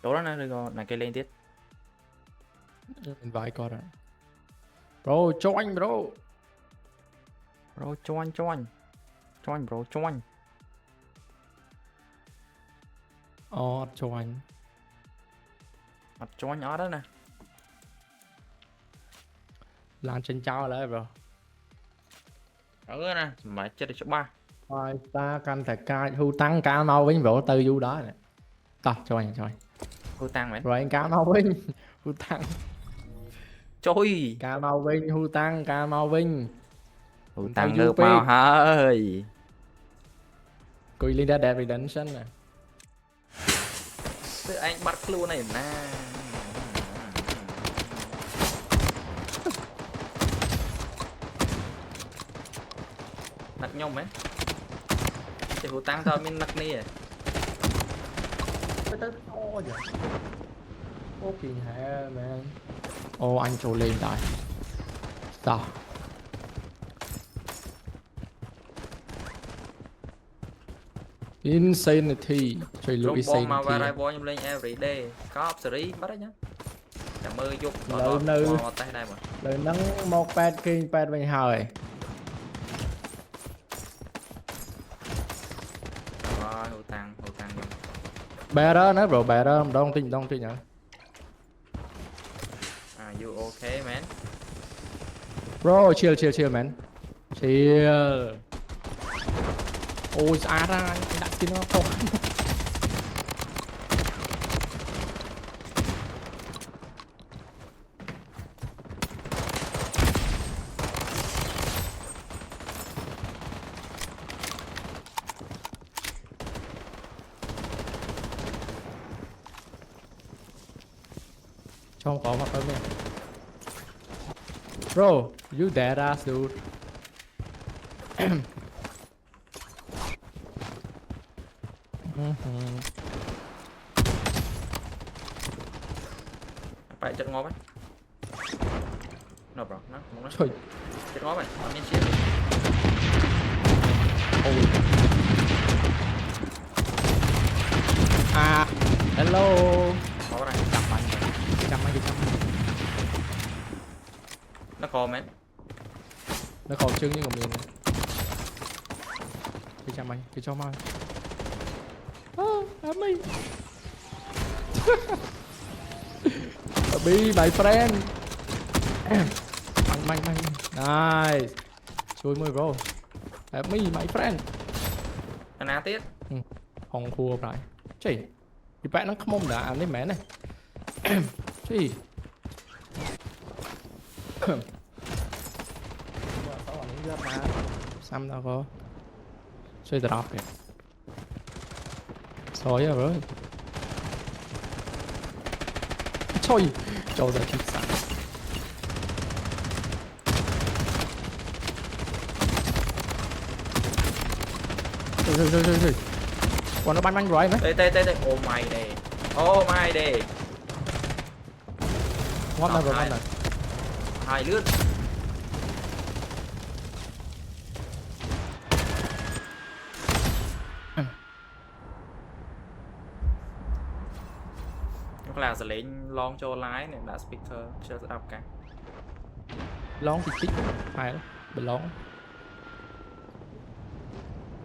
Chỗ đó nó còn là cây lên tiếp. Invite con rồi. Bro, join bro. Bro join join. Join bro join. Join. Mặt join ở đó nè. Lan trên trao lại bro. Ở đó nè, mà chết được số 3. Rồi ta canh tại ca hưu tăng cao mau với bro từ du đó nè. Ta join. Hưu tăng mày. Rồi anh cao mau với hưu tăng. Trời. Cao mau với hưu tăng cao mau với. Hưu Thôi tăng du được mau pick. hơi. Cùi lên ra đẹp redemption nè. Thế anh bắt luôn này nè. Nặc nhông ấy. Thì hưu tăng thôi mình nặc ni à. Tới to vậy. Fucking hell man. Anh trồi lên đại. Sao? Insanity. Chơi lũ Trong bom mà insanity. vào bom lên every day. Có observe bắt đấy nhá. Chả mơ dục Lời nữ. tay đây mà. Lời nắng một pet kinh pet bên hơi. Rồi hưu tăng vô. Bè đó nữa bro, bè đó đông tin nhở. You okay man? Bro, chill man. Chill. Ôi xa ra anh đặt skin nó không. Không có mặt đâu nè. Bro, you dead ass dude. Phải chất ngó ấy. No bro, nó không nó. Trời. Chất ngó mày, nó miên chia. Hello. Có này, chăm anh. Chăm anh. Nó khô man. Nó còn trưng như của mình. Cái chăm anh, cái cho mai. Mình. Be my friend. Bang. Nice. Chui mười bro. Help me my friend. Anh á tiết. Hồng khua lại. Chị. Thì bạn nó không mong đã ăn đấy mẹ này. Chị. Xăm đâu có. Chơi drop kìa. Sorry rồi. Trời. Cho ra kịp sẵn. Trời. Còn nó bắn rồi mấy. Đây. Oh my day. Ngon nào rồi ngon nào. Hai lướt. Là sẽ lấy long cho lái này đã speaker chưa up cả. Lón thì chích. Hay lắm. Bên lón.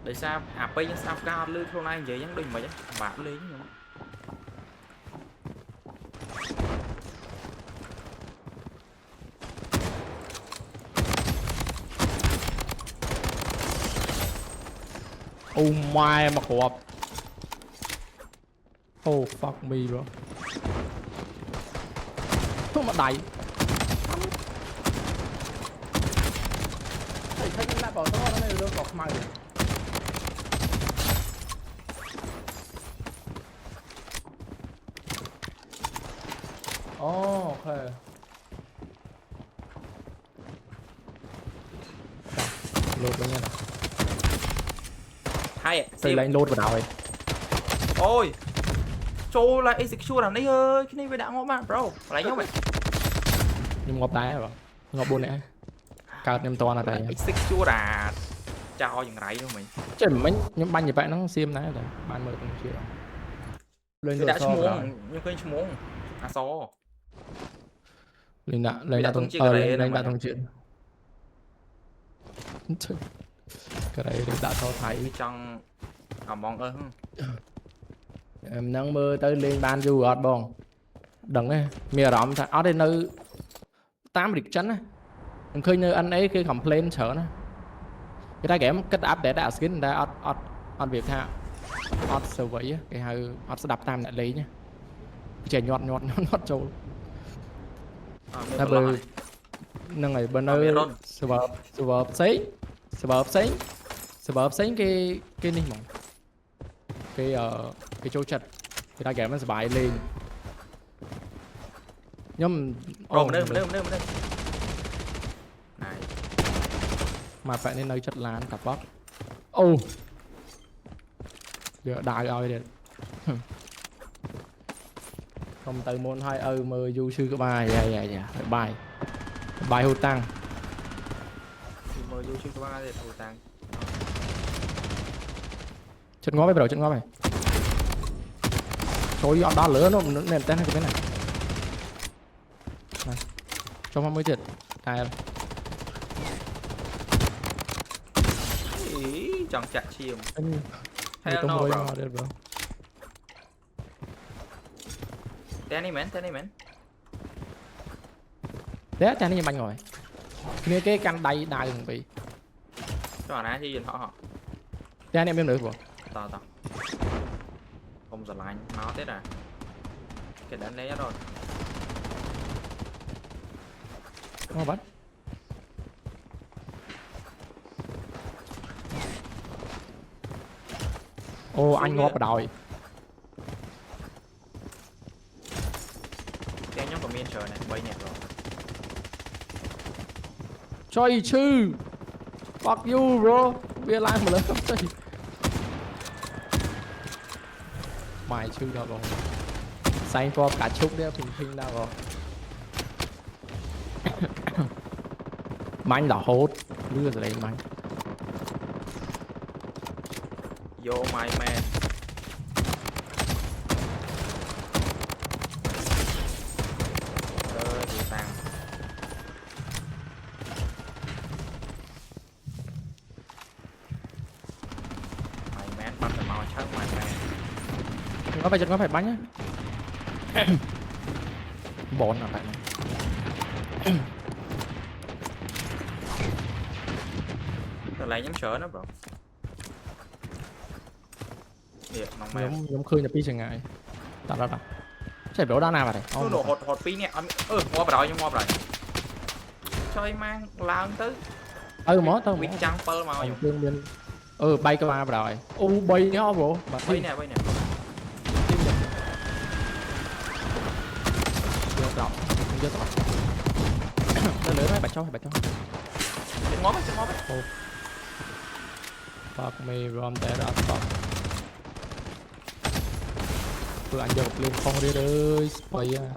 Để sao bây giờ sao cao lư hôm nay vậy vẫn đừng mà bạn lý nhưng Oh my mà hộp. Oh fuck me bro. Thôi mà đẩy. Thấy cái lại bỏ to nó này được bọc mày. Ok. Lột luôn nha nào. hay Từ lên lột vào đầu rồi. ôi trôi lại execute làm đấy ơi cái này phải đã ngon bạn bro lấy nhau mày Nhưng ngọc đá rồi. Ngọc buồn nè. Cao nem to là đây. execute à cho những rảy luôn mình Chứ mình nhưng banh như vậy nó xiêm nãy rồi. Bạn mới không chịu. lên Vì đồ đã so rồi nhưng khơi muống à so lên đã vì đã tung chia cái đấy lên này lên đã mà thằng chuyện cái này lên đã so thấy vì trong mong ơ em nắng mưa tới lên ban du ọt bông đừng ấy mìa rõm ở đây nơi 8 địch chắn á em khơi nơi anh ấy cái complain sợ nó người ta kém cách áp để đã skin người ta ọt việc ha ọt sờ vậy á cái hai ọt sẽ đập tam lại lấy nhá trẻ nhọt nhọt nhọt trâu mình ta còn lo bơ này nâng này bên mẹ nơi rôn sờ bợp sấy cái này mỏng cái chỗ chặt người ta kém nó sẽ bài lên nhưng rồi đây này mà phải nên nơi chất lán cặp bóc ô giờ đại rồi đi không từ môn hai mơ du sư cái bài dạ bài bài hụt tăng thì mời vô chuyên qua để thủ tàng chân ngó với chân ngó này trời ơi đó lửa nó nền tên hay cái này này cho nó mới thiệt tài ý chẳng chặt chìm anh hay không no mới bro mà được bro tên này mến đấy cha nó như bánh rồi nghe cái căn đầy đài đừng bị cho anh thì họ cha anh em nữa của tao không giật lại nó thế à cái đánh đấy rồi nó bắt ô anh ngọt đòi cái nhóm của miên trời này bay nhạc rồi chơi chứ fuck you bro we like một lần không chơi mày chứ đâu rồi xanh qua cả chúc đấy phình đâu rồi manh đỏ hốt lưa rồi đấy manh yo my man thủ tàng my man bắt phải màu chắc my man nó phải bánh á bón ở tại này rồi lại nhắm sợ nó bro Điệp, nóng mềm giống khơi nhập đi chẳng ngại tạo ra chạy biểu đá nào vào đây nó đổ hột pin nè mua vào nhưng mua vào chơi mang lao tới mó tao bị trăng pơ màu thương bên bay cơ ba rồi bay nhó bro bay nè chưa đọc nó lửa mấy bà cho chân ngó fuck me from there up top tôi anh dọc lên không đi ơi bay à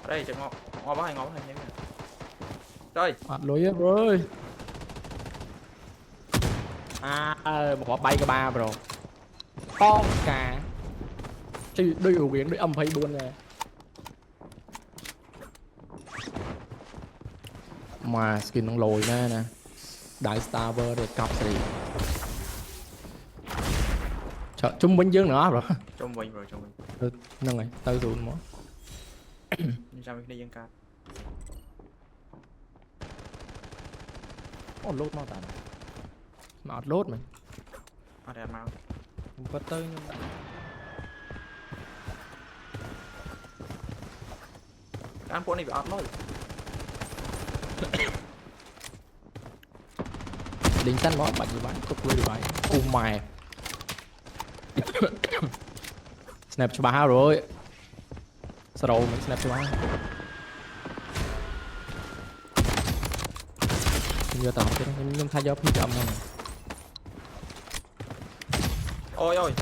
đây chân ngó bó hay ngó hay nhé rồi mặt lối á bro ơi một quả bay cơ ba bro con cả chứ đôi điều kiện đôi âm phải buồn nè mà skin nó lồi nè đại starver được cặp gì trời trung binh dương nữa rồi trung bình nâng này tao dùn mỏ sao mình đi dân ca lốt mau tàn mà lốt mày đẹp mau không có tới nhưng anh phụ này bị ọt lôi lính săn nó bạn gì bán cục lôi bài mày snap cho bà rồi sau đầu mình snap cho bà giờ tao cái nhưng thay job thì âm này ôi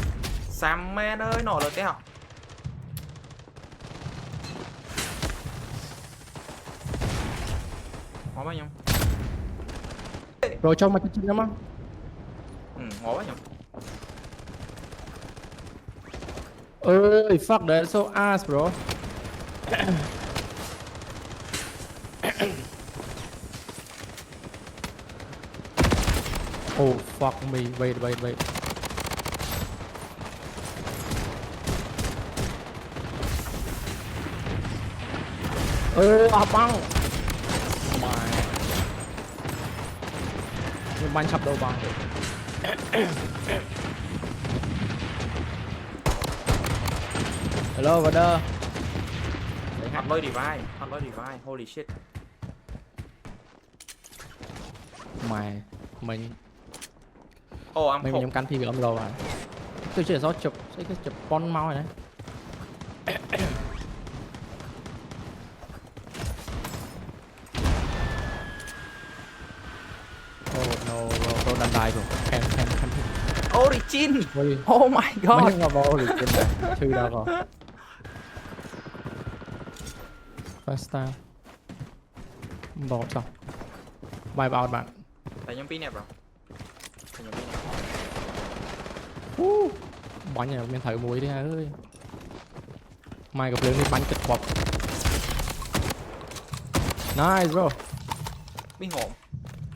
Sam man ơi nổ được cái học ngó bao nhiêu Rồi cho mày chân lắm á. ngó bao nhiêu Ơi fuck that so ass bro. Oh fuck me, wait. Băng. Mày. Nhưng bắn sập đâu băng. Hello brother. hot lôi divide holy shit Mình oh I'm mình cold nhóm cắn thì gỡ lâu rồi. Tôi chỉ là do chụp cái chụp con mau này. Oh no, bro đang đài rồi. Em. origin Ôi, oh my mấy god thằng vào rồi trên này. Chưa đâu rồi. First time. Bỏ xong. Vibe out bạn. tại nhóm pin nè bro tại nhóm pin nè Bắn nhà mình thử mũi đi ha ơi. Mai gặp lươn đi bắn kịch bọc. Nice bro. biết ngộm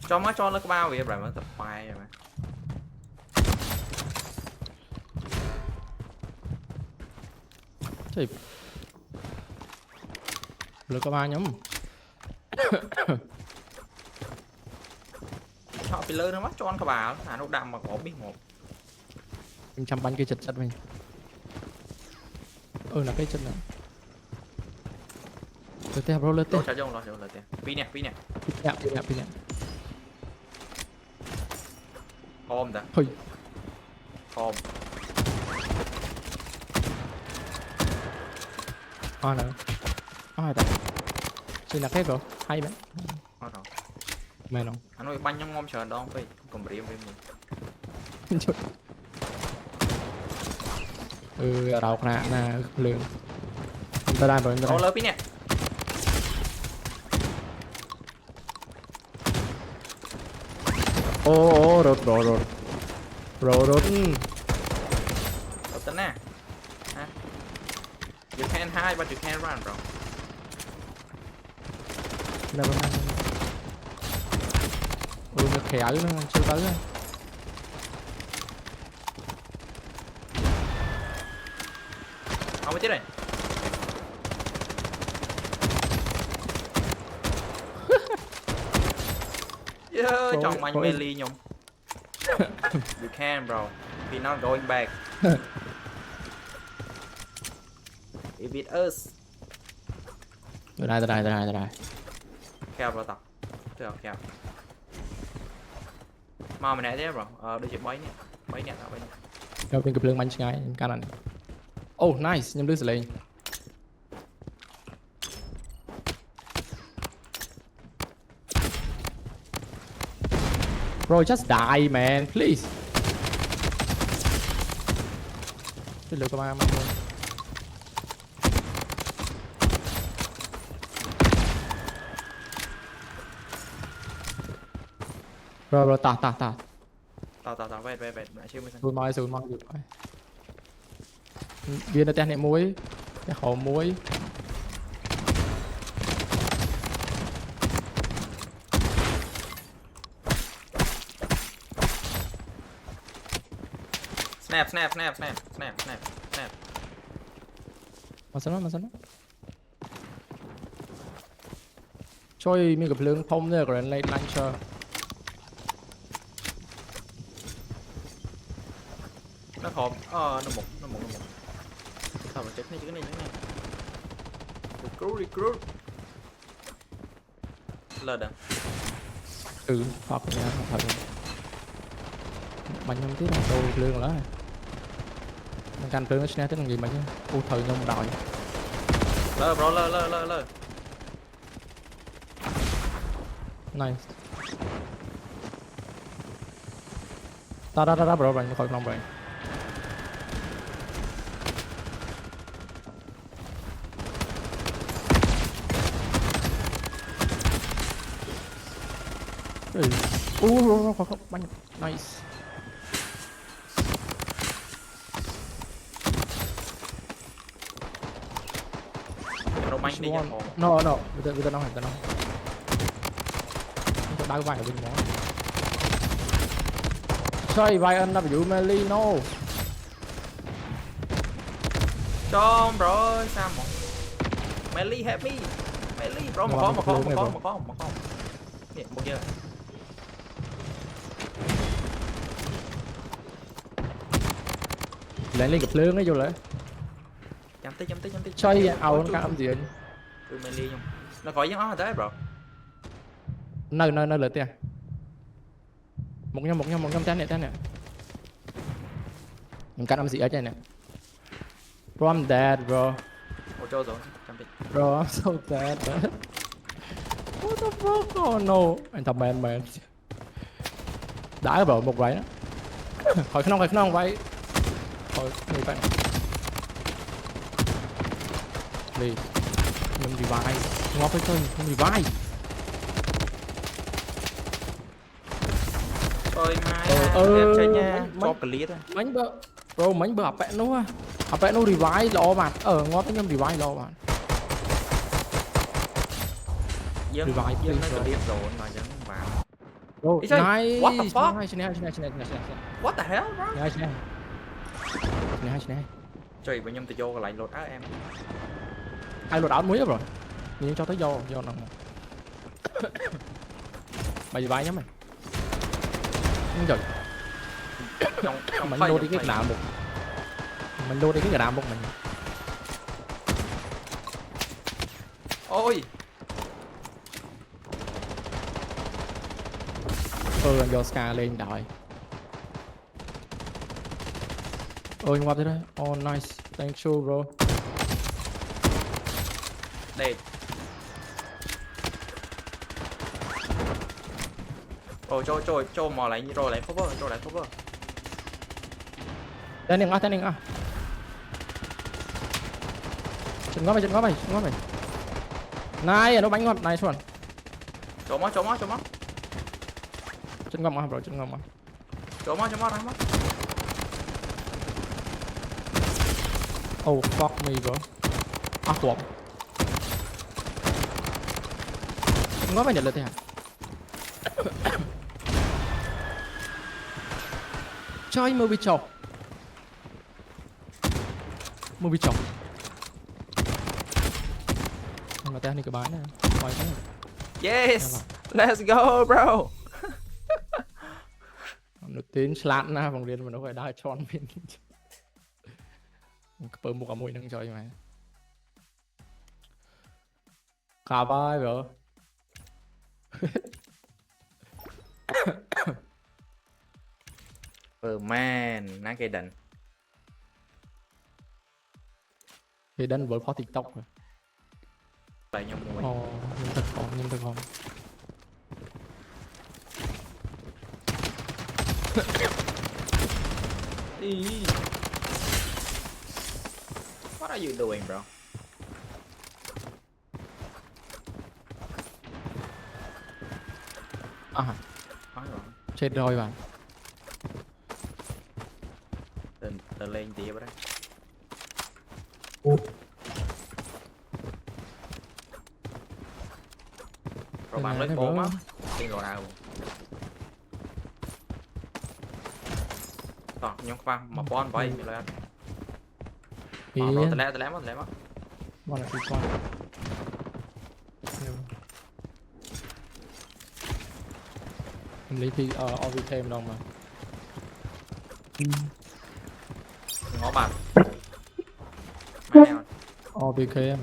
cho nó cái bao vậy rồi mà tập bài rồi mà Trời. Lươn có ba nhóm. họ bị lơ nó mắt cho ăn cái bà nó đậm mà có biết ngộm Mình chăm bắn cái chật mình. Là cái chân này. Lơ tè bro, lơ tè. lo cho lời tiền pin nè Pin nè. ôm ta Thôi. ôm Nữa. Ta. Xin là cái bro. Hay bạn. thôi rồi Mẹ nó. anh nói banh nhông ngon chờ đó không còn bìm với mình Đào nè lươn. Ta đang rồi. lơ pin nè Rột. Rồi tính nè you can hide but you can't run bro Nó khéo nó chưa tới. không biết tiếp này yeah, chọn mạnh melee nhung you can bro we're not going back if it us Từ đây. keo bro tập keo mau mình nãy thế bro đi chuyện bấy nè Cho bên cặp lưng bắn ngay cái này. Nice, nhắm đứa xử lý. Bro, just die man, please. Cái lửa của ba mình. Bro, ta. tao về lại chưa mới Sùi môi được rồi. Viên nó tên này muối. Cái hổ muối. snap Mà sao nó Trôi mình gặp lương thông rồi còn lên launcher. nó khom nó một sao mà chết này recruit lờ à Fuck nha, thật. Mình nhầm tí là đồ lương rồi đó. Mình canh lương nó snap tới làm gì mà chứ. Thời nhông đòi. lơ bro lơ Nice. Ta bro bạn khỏi lòng bạn. không bánh nice. Nó bánh đi One. nhá. No, người ta nói. Người ta đau vai ở bên đó. Sorry, vai anh đã bị melee, no. Cho bro sao mà Melly help me. Melly bro mà có nè một giờ Lên gặp lương ấy vô lại. chấm tí Chơi ảo nó cảm gì anh. từ Melly không nó khỏi giống áo thế bro Nơi lượt tiền. Một nhom té nè. Mình cắt âm gì ở trên nè. Bro, I'm dead, bro. ô cho rồi chấm tí Bro, I'm so dead, man. What the fuck? Oh no. Anh thầm man. Đá bro, một vậy đó. Khỏi không vậy. Khỏi, người bạn. Đi. Nhưng revive. Ngó phải thôi, không revive. ơi mai em chơi nha cho clip thôi Mấy bữa apẹ nó revive lo bạn. Ngó tới nhầm revive lo bạn. dân Revive, dân nó please, clip rồi mà vẫn vào Bro, Ý chơi, nice. what the fuck? Nice. what the hell bro Nice. trời bây giờ tôi vô lại lột áo em Ai lột áo muối rồi. Nhưng cho tới do nào. Mày revive nhá mày. Trời. trong Mình lô đi cái đạn một. Mình lô đi cái đạn một mình. ôi Anh do Scar lên đợi. Qua tới đây. Oh nice. Thank you bro. đây cho mò lại rồi lại cover Tên à. Chân ngó mày. Này, nó bánh ngon này xuống. chỗ má Chân ngó mà bro, chỗ má Oh fuck me bro. Quộn. Chân ngó mày nhận lượt thế hả? Chơi movie chọc. Mà tên này cái bán này. Quay thế. yes let's go bro Nó tiến slat na vòng điên mà nó phải đai tròn bên. Bơ một cả mũi nâng chơi mày. Khá vai bro. man ná cây đỉnh Thì đánh với phó TikTok rồi. lại nhau mùi Nhưng thật không. đi what are you doing bro À, nói rồi chết rồi bạn. tên lên tía vào đấy rồi bạn lấy bộ má tiền rồi nào tỏ nhóm khoan mà bon bay mi lên rồi tay lém á Bọn là đi qua. Em lấy thì OV thêm đâu mà. ngó bạn mai nào OVK em.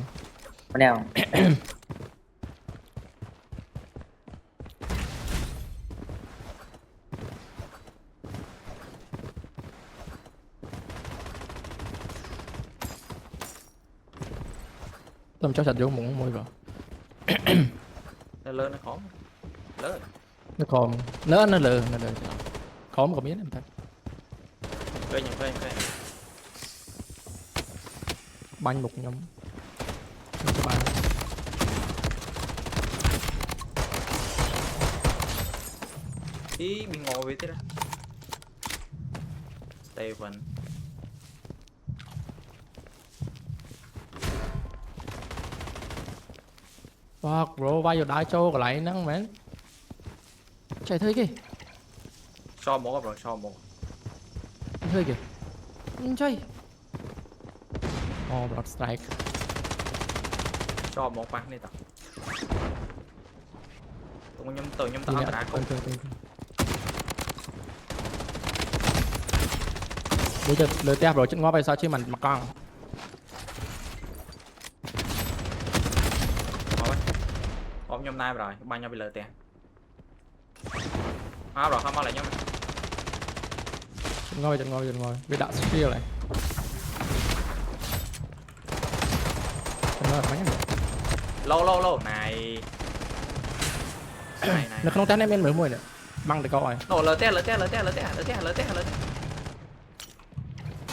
nào Tầm cho sạch vô muốn môi vào. nó lớn nó khó lớn Nó còn nó lừa. Khó mà có miếng em thấy. cây Banh một nhóm. ý bị ngồi vậy thế đó Steven Fuck bro, bay vô đại châu cái lại nắng mến. Chạy thấy kì, so một rồi so một thấy kì. Chạy. Oh, blood strike. so một phát này tao tụi nhâm từ nhâm tao Đi ăn nè, đã không bây giờ lừa tép rồi chứ ngó bay sao chứ mình mặc con. thôi ôm nhâm nay rồi ba nhau bị lờ tiền rồi không lại nhâm Chân ngồi. Bị đạn spear này. Chân ngồi bánh này. lâu này này Nó không tán em mới mùi nữa. Băng được câu rồi. nổ lờ té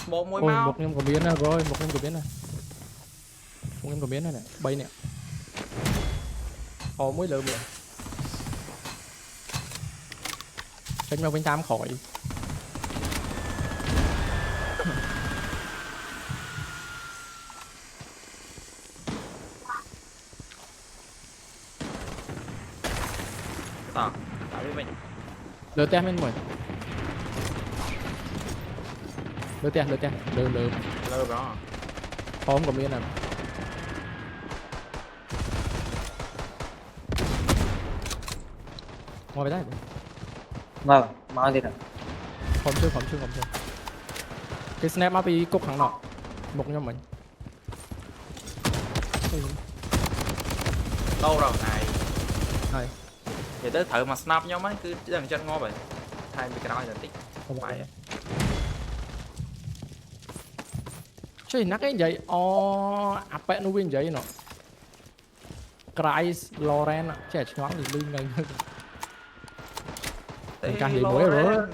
một mũi Ôi, mau một em có biến này rồi, một em có biến này. Một em có biến này nè, bay nè. Ồ, mũi lửa bữa. Tránh vào bên tam khỏi. tao biết mình Lừa tem bên mùi. Lừa. lờ đó Không có biến này. Ngồi bên đây. Vâng, nói đi nào. Không chưa. Cái snap up đi cục thằng nọ. Một nhóm mình. lâu rồi này Này. vậy tới thử mà snap nhau mấy cứ dần chân ngon vậy thay bị cái đó là tí phải Chứ nắc cái vậy. Áp bẹ nó win vậy nọ. Christ Loren ạ. Trẻ choáng thì lưng ngay. Mình càng gì mới rồi.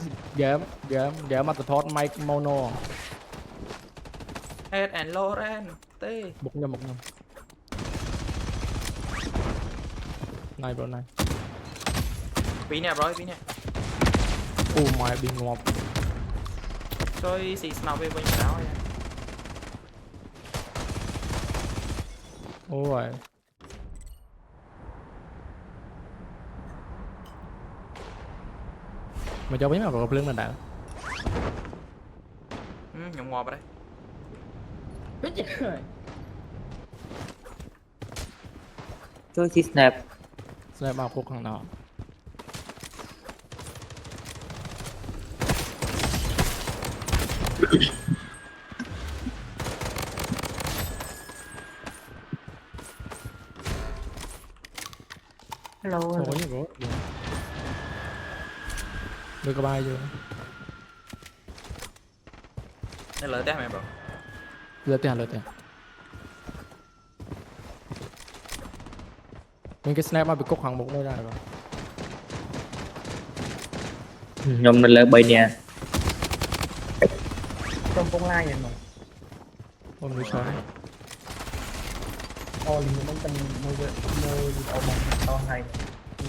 Game mà thọt mic mono. Head and Loren tê Một nhầm. Này bro này. Pí nè bro, pí nè. Oh my bị ngọt. Chơi xì snap bên đó nha. Ôi. Mày cho biết mà gộp lưng mình đã. Nhộng ngọt ở đây. Chơi chi snap. Snap vào cuộc thằng nào. Hello. Thôi nhá bro. Đưa có bay vô. Đây lỡ té mẹ bro. Lừa tiền. Mình cái snap mà bị cục hàng một nơi ra rồi. Nhom nó lên bay nè. trong con lai vậy mà Ôm núi sói. thì mình cần mua đậu bọc to này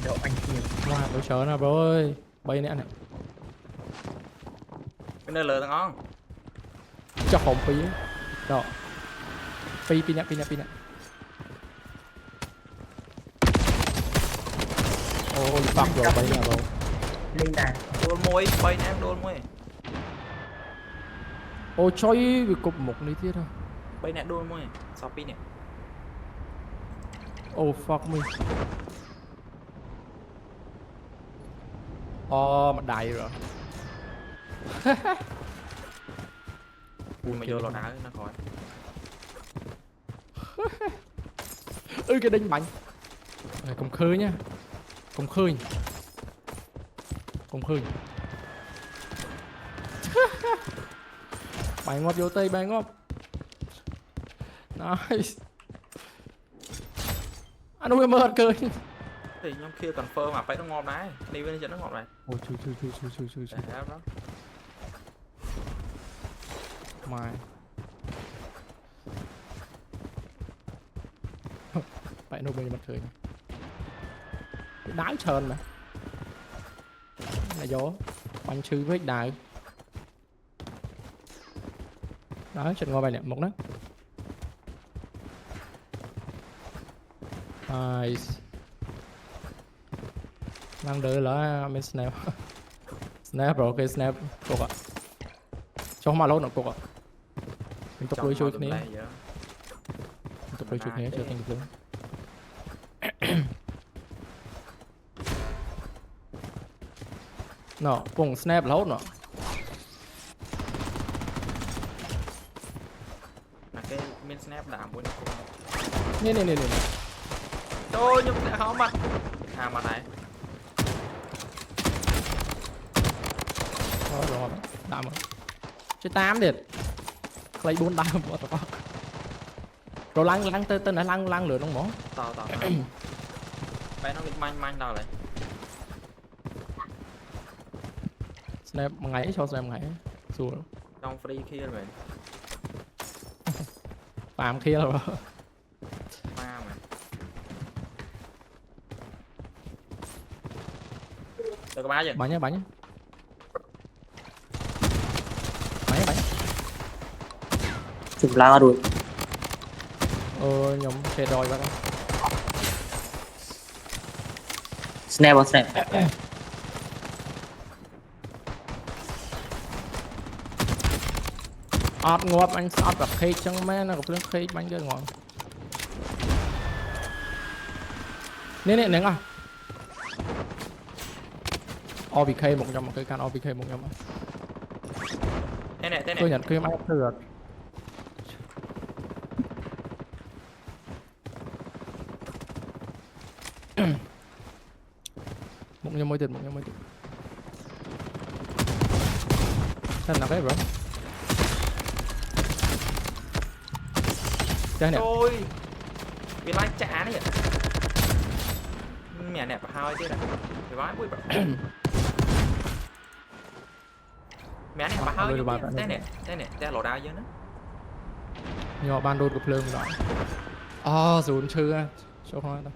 đậu anh tiền Wow, núi sói nè bro ơi. Bay nè này. Cái nơi lỡ thằng ngon. Cho hồn phí. Đó. Phí nè. Ôi fuck rồi bay nè bro. lên đàn Đôn môi, bay nè đôn môi. Ôi trời bị cục một này tiết rồi. Bay nè đôn môi. Sao pí nè. Oh fuck me. Mặt đầy rồi. Ui mà vô lò đá nó khỏi. Ơi cái đinh mạnh. Này cùng khơi nhá. Cùng khơi. Bay ngóp vô tay bay ngóp. Nice. Anh ơi mơ cười. Thì nhóm kia confirm mà phải nó ngon đấy. Đi bên trên nó ngon này. Ôi chui. Để đó. Mai. Bạn đâu bây giờ mặt cười này. Đái trơn mà. lại gió bánh chư với đài đó chân ngồi bài nè một nấc nice đang đợi là mình snap snap rồi cái snap cục ạ cho không mà lâu nữa cục ạ mình tục đuôi chui cái này tục đuôi chui cái này chưa thành được nó cùng snap lâu nữa là cái min snap đảm của nó nè tôi nhưng sẽ không mặt mặt này rồi đạm rồi chơi 8 điệt lấy 4 đam what the fuck rồi lăng tên là lăng lửa trong mỏ tao bé nó bị manh đâu lại snap một ngày cho snap một ngày xua trong free kia rồi phạm kia rồi ma mà được ba gì bánh nhá bánh chụp lao rồi nhóm xe đòi vào đây snap on snap ọt ngọt anh ọt và khê chân mẹ nó có khê bánh chơi ngon nè nè à OBK một trong một cái can OBK một trong thế này tôi nhận cái máy được một nhân môi tiền thân nào cái bro chơi nè tôi bị lái trả đấy mẹ nẹp hai chứ này bị vãi bụi mẹ này bà hơi thế này ra lò đau chứ nó nhỏ ban đột của plương rồi dồn chưa cho hoa đâu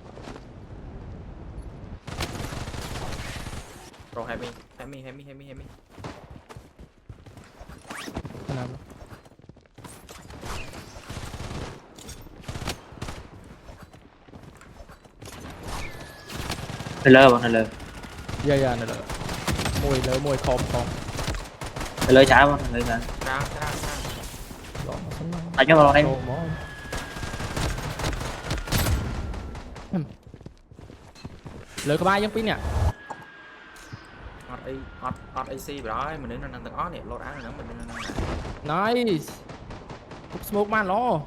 rồi hai mi thế nào lơ bọn lơ dạ này là mùi khom lơ trái bọn lơ ra ra tại cho vào đây lời có 3 giống pin nè hot AC rồi mình đến nó từng ó này lô đá nữa mình đến nice smoke man nó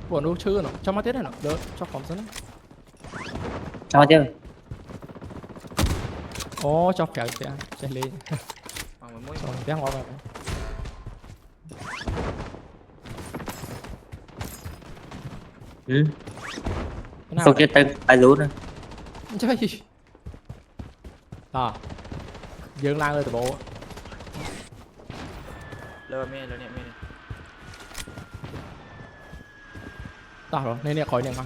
của nó chưa nó cho mắt tiết này nó đỡ cho phòng sân cho chứ cho kéo sẽ chạy lên xong tiếng ngó vào không chết tay lú nữa chơi dương lan lên từ bộ lơ mê rồi nên nè khỏi nè mà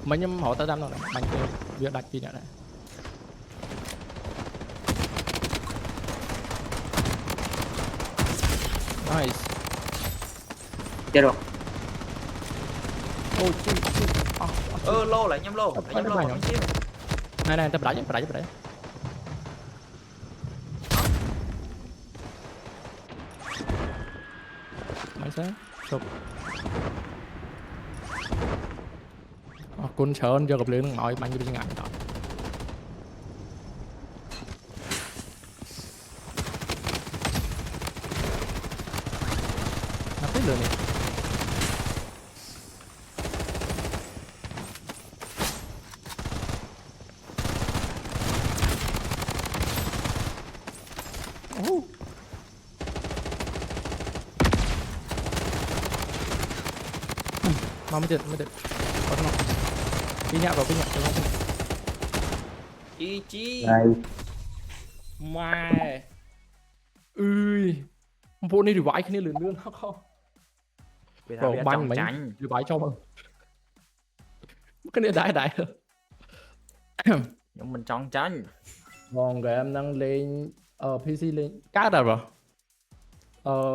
mấy nhóm họ tới đâm rồi bánh kia việc đặt gì nữa này nice chết rồi lô lại nhâm lô này tập đẩy máy sẽ chụp cún chớn giờ gặp lưỡi nói bánh như bên ngại đó nó biết lưỡi này mà mới được có nó pin nhạc cho nó chi mai ơi bộ này thì vãi cái này lươn nó không Bro, banh mấy thì vãi cho mà cái này đại nhưng mình chọn tránh Còn game đang lên PC lên cát rồi bro.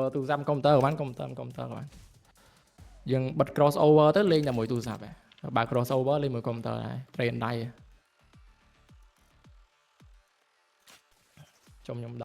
Tụ giam computer của bạn computer của bạn. Nhưng bật crossover tới lên là mỗi tụ giáp à. Bà crossover lên mỗi computer này, trend đây. Trong nhóm